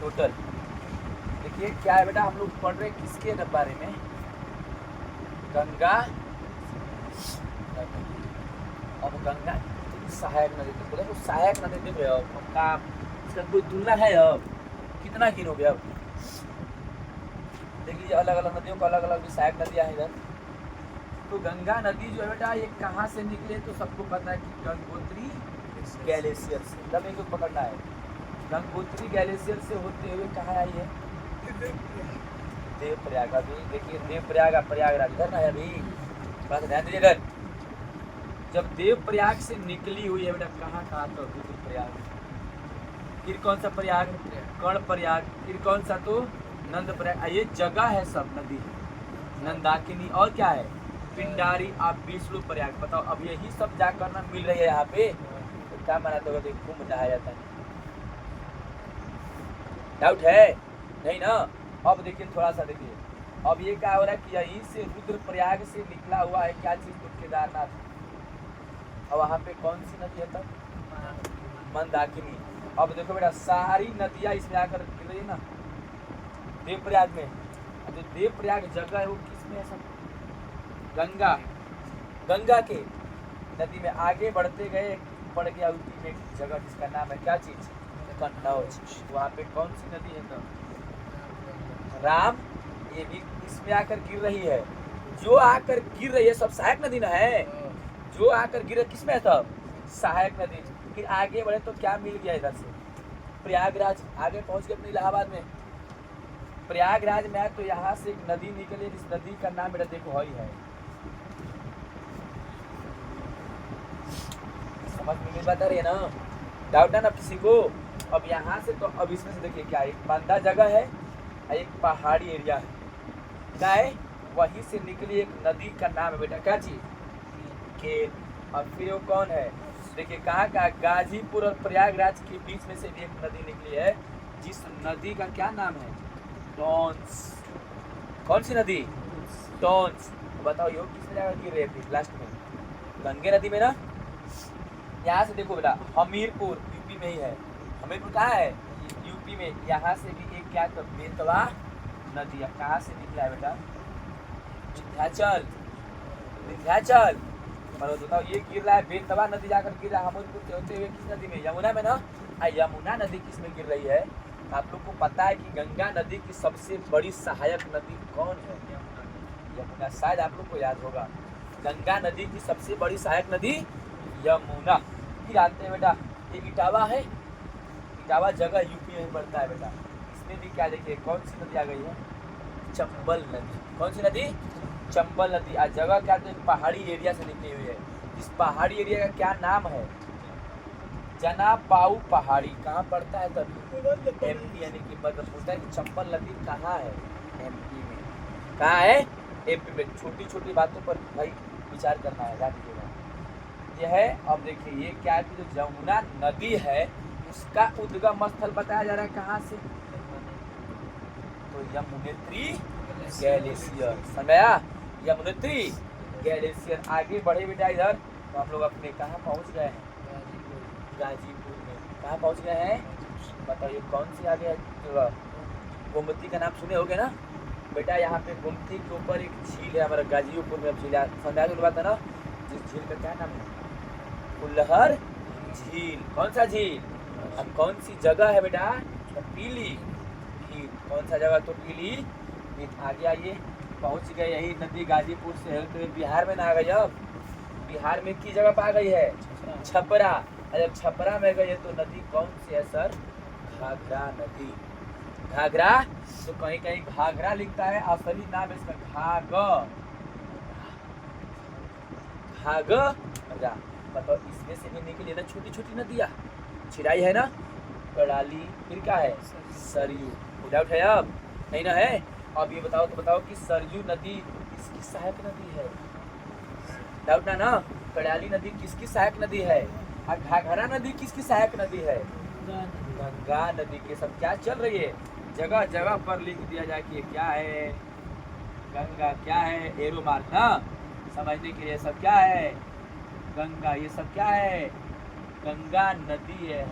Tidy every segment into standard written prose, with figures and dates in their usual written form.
Total. देखिए क्या है बेटा, हम लोग पढ़ रहे किसके बारे में, गंगा नदी। अब गंगा सहायक नदी तो बोले, सहायक नदी देख रहे हो का इसका कोई तुलना है। अब कितना गिनोगे अब, देखिए अलग अलग नदियों को अलग अलग सहायक नदियाँ हैं इधर। तो गंगा नदी जो है बेटा ये कहाँ से निकले, तो सबको पता है कि गंगोत्री ग्लेशियर से, मतलब एक पकड़ना है, गंगोत्री ग्लेशियर से होते हुए कहाँ आई है, देवप्रयाग। अभी देखिए देवप्रयाग, प्रयागराज इधर ना है अभी, थोड़ा सा ध्यान दीजिए इधर। जब देवप्रयाग से निकली हुई है बेटा, कहाँ कहाँ तो रुद्रप्रयाग, फिर कौन सा प्रयाग, कर्ण प्रयाग, फिर कौन सा तो नंद प्रयाग, ये जगह है सब नदी, नंदाकिनी और क्या है पिंडारी, आप विष्णु प्रयाग। बताओ अब यही सब जाकर ना मिल रही है यहाँ पे, तो क्या मनाते होगा, खूब मजा आया जाता है। डाउट है नहीं ना। अब देखिए थोड़ा सा देखिए, अब ये क्या हो रहा है कि यहीं से रुद्रप्रयाग से निकला हुआ है क्या चीज, तो केदारनाथ। और वहाँ पे कौन सी नदी है तब, मंदाकिनी। अब देखो बेटा सारी नदियाँ इसमें आकर गिर रही है ना देवप्रयाग में। जो देवप्रयाग जगह है वो किसमें है सब, गंगा, गंगा के नदी में आगे बढ़ते गए पड़ गया यूपी में एक जगह जिसका नाम है क्या चीज, कन्नौज। वहाँ पे कौन सी नदी है तो राम, ये भी इसमें आकर गिर रही है। जो आकर गिर रही है सब सहायक नदी ना है, जो आकर गिर किसमें है सब सहायक नदी। फिर आगे बढ़े तो क्या मिल गया इधर से, प्रयागराज, आगे पहुंच गए अपने इलाहाबाद में। प्रयागराज में आए तो यहाँ से एक नदी निकली, जिस नदी का नाम मेरा देखो हई है, समझ में बता रही है ना, डाउट है ना किसी को। अब यहाँ से तो अब इसमें से देखिए क्या, एक बांधा जगह है, एक पहाड़ी एरिया है, क्या है, वहीं से निकली एक नदी का नाम है बेटा क्या चीज, केल। और फिर वो कौन है, देखिए कहाँ का, गाजीपुर और प्रयागराज के बीच में से भी एक नदी निकली है, जिस नदी का क्या नाम है, टॉन्स। कौन सी नदी, टॉन्स। बताओ ये किस जगह गिर रही है लास्ट में, गंगे नदी में ना। यहाँ से देखो बेटा हमीरपुर यूपी में ही है, हमीरपुर कहाँ है, यूपी में। यहाँ से भी एक क्या तो बेतवा नदी है, कहाँ से निकला है बेटा, विंध्याचल, विंध्याचल। और बताओ ये गिर रहा है बेतवा नदी, जाकर गिर रहा है हमीरपुर से होते हुए किस नदी में, यमुना में ना। यमुना नदी किस में गिर रही है, आप लोग को पता है कि गंगा नदी की सबसे बड़ी सहायक नदी कौन है, यमुना। शायद आप लोग को याद होगा, गंगा नदी की सबसे बड़ी सहायक नदी यमुना। फिर आते हैं बेटा ये इटावा है, इटावा जगह यूपी में पड़ता है बेटा। इसमें भी क्या देखिए कौन सी नदी आ गई है, चंबल नदी। कौन सी नदी, चंबल नदी। आज जगह क्या, तो पहाड़ी एरिया से निकली हुई है। इस पहाड़ी एरिया का क्या नाम है, जनापाऊ पहाड़ी। कहाँ पड़ता है तब, एमपी, यानी कि मतलब होता है कि चंबल नदी कहाँ है, एमपी में। कहाँ है, एमपी में। छोटी छोटी बातों पर भाई विचार करना है, ध्यान दीजिएगा। यह है, अब देखिए ये क्या है कि जो यमुना नदी है उसका उद्गम स्थल बताया जा रहा है कहाँ से, तो यमुनेत्री ग्लेशियर। समझा, यमुनेत्री ग्लेशियर। आगे बढ़े बेटा इधर, तो हम लोग अपने कहाँ पहुँच गए हैं, गाजीपुर में। कहाँ पहुँच गए हैं, बताइए कौन सी आगे जगह, गोमती का नाम सुने होगे ना बेटा। यहाँ पे गोमती के ऊपर एक झील है हमारा गाजीपुर में, झील समझा जो बात है ना। जिस झील का क्या नाम है, फुलहर झील। कौन सा झील, अब कौन सी जगह है बेटा, पीली झील। कौन सा जगह, तो पीली। आगे आइए, पहुँच गए यही नदी गाजीपुर से होते हुए बिहार में ना आ गई। अब बिहार में की जगह पर आ गई है, छपरा। जब छपरा में गई है तो नदी कौन सी है सर, घाघरा नदी। घाघरा, तो कहीं कहीं घाघरा लिखता है, असली नाम इसका घाघरा। बताओ इसमें से भी निकली ना छोटी छोटी नदियाँ, चिराई है ना, कराली, फिर क्या है, सरयू। डाउट है अब नहीं ना है। अब ये बताओ, तो बताओ कि सरयू नदी किसकी सहायक नदी है, डाउट ना। कराली नदी किसकी सहायक नदी है, और घाघरा नदी किसकी सहायक नदी है, गंगा नदी के। सब क्या चल रही है, जगह जगह पर लिख दिया जाए कि ये क्या है, गंगा क्या है, एरो मार्क ना समझने के लिए। सब क्या है, गंगा, ये सब क्या है, गंगा नदी है।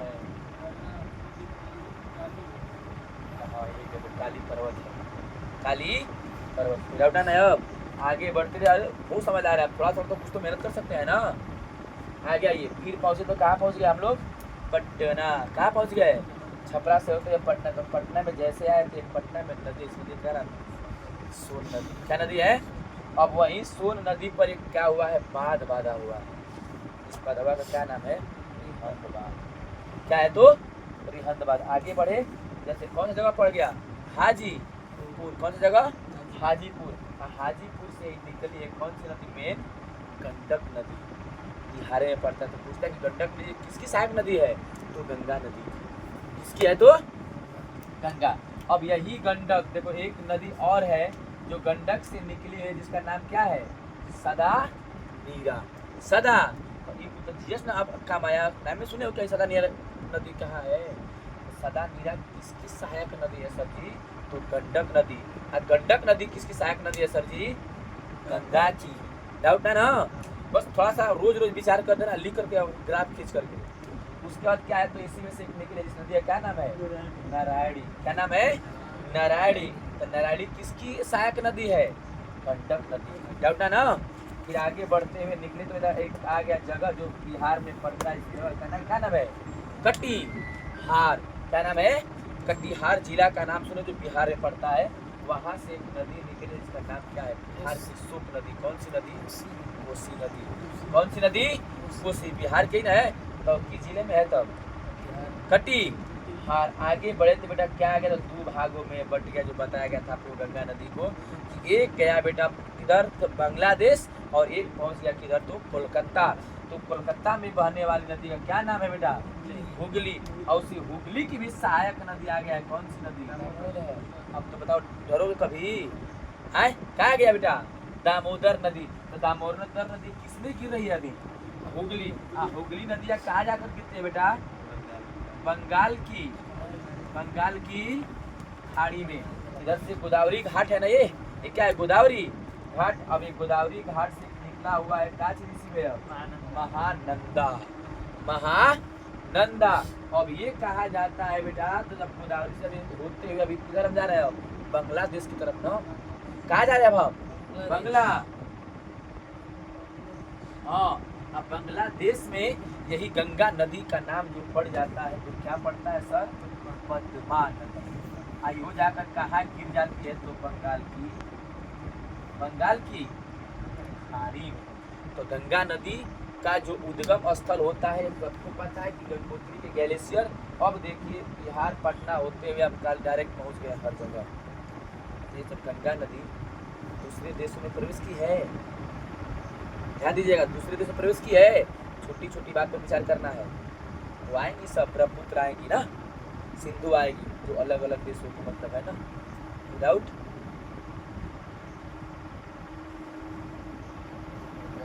काली पर्वत है, काली पर्वत। डाउट ना अब आगे बढ़ते रहे, बहुत समझ आ रहा है, थोड़ा थोड़ा तो कुछ तो मेहनत कर सकते हैं ना। आगे आइए, फिर पहुँचे तो कहाँ पहुँच गए हम लोग? पटना। कहाँ पहुँच गए? छपरा से होते हुए पटना। तो पटना में जैसे आए थे, पटना में नदी, इसमें क्या नाम? सोन नदी। क्या नदी है? अब वही सोन नदी पर एक क्या हुआ है? बांध बांधा हुआ है। इस बांधवा का क्या नाम है? रिहंद बांध। क्या है तो? रिहंद बांध। आगे बढ़े, जैसे कौन सी जगह पड़ गया? हाजीपुर। कौन सी जगह? हाजीपुर। हाजीपुर से निकली है कौन सी नदी? मेन गंडक नदी, बिहार में पड़ता है। तो पूछता है कि गंडक नदी किसकी सहायक नदी है? तो गंगा नदी। किसकी है तो? गंगा। अब यही गंडक देखो, एक नदी और है जो गंडक से निकली है, जिसका नाम क्या है? सदा नीरा। सदा, तो जीएस ना अब काम आया, नाम में सुने हो क्या सदा नीरा नदी कहाँ है? सदा नीरा किसकी सहायक नदी है सर जी? तो गंडक नदी। और गंडक नदी किसकी सहायक नदी है सर जी? गंगा की। डाउट है ना? बस थोड़ा सा रोज रोज विचार कर देना, लिख करके ग्राफ खींच करके। उसके बाद क्या है तो इसी में से एक निकले, जिस नदी का क्या नाम है? नारायणी। क्या नाम है? नारायणी। तो नारायणी किसकी सहायक नदी है? गंडक नदी। डाउट है ना? फिर आगे बढ़ते हुए निकले तो इधर एक आ गया जगह जो बिहार में पड़ता है, इस जगह का नाम क्या नाम है? कटिहार। क्या नाम है? कटिहार जिला का नाम सुनो, जो बिहार में पड़ता है। वहाँ से एक नदी निकले, जिसका नाम क्या है? बिहार की शुभ नदी। कौन सी नदी? कोसी नदी। कौन सी नदी? कोसी। बिहार की ना है, तो किस जिले में है तब? कटिहार। आगे बढ़े तो बेटा क्या आ गया? तो दो भागों में बट गया, जो बताया गया था आपको गंगा नदी को, कि एक गया बेटा किधर? तो बांग्लादेश, और एक पहुंच गया किधर? तो कोलकाता। तो कोलकाता में बहने वाली नदी का क्या नाम है बेटा? हुगली। और उसी हुगली की भी सहायक नदी आ गया है, कौन सी नदी? अब तो बताओ, डरोगे कभी? आए क्या गया बेटा? दामोदर नदी। तो दामोदर नदी किसमें गिर रही है अभी? हुगली। हुगली नदियाँ कहाँ जाकर गिरती है बेटा? बंगाल की खाड़ी में। इधर से गोदावरी घाट है ना, ये क्या है? गोदावरी घाट। अब ये गोदावरी घाट से निकला हुआ है काच ऋषि में महानंदा। अब ये कहा जाता है बेटा, तो जब गोदावरी से होते हुए अभी किधर हम जा रहे हो? बांग्लादेश की तरफ ना। कहाँ जा रहे हैं अब हम? बांग्ला। हाँ, अब बांग्लादेश में यही गंगा नदी का नाम जो पड़ जाता है, तो क्या पड़ता है सर? पद्मा नदी। आइयो जाकर कहाँ गिर जाती है? तो बंगाल की खाड़ी में। तो गंगा नदी का जो उद्गम स्थल होता है, सबको पता है कि गंगोत्री के ग्लेशियर। अब देखिए बिहार पटना होते हुए अब कल डायरेक्ट पहुंच गए हर जगह। ये सब गंगा नदी दूसरे देशों में प्रवेश की है, ध्यान दीजिएगा, दूसरे देशों में प्रवेश की है। छोटी छोटी बात पर विचार करना है। वो आएंगी सब, ब्रह्मपुत्र आएंगी ना, सिंधु आएगी, जो अलग अलग देशों को मतलब है ना, विदाउट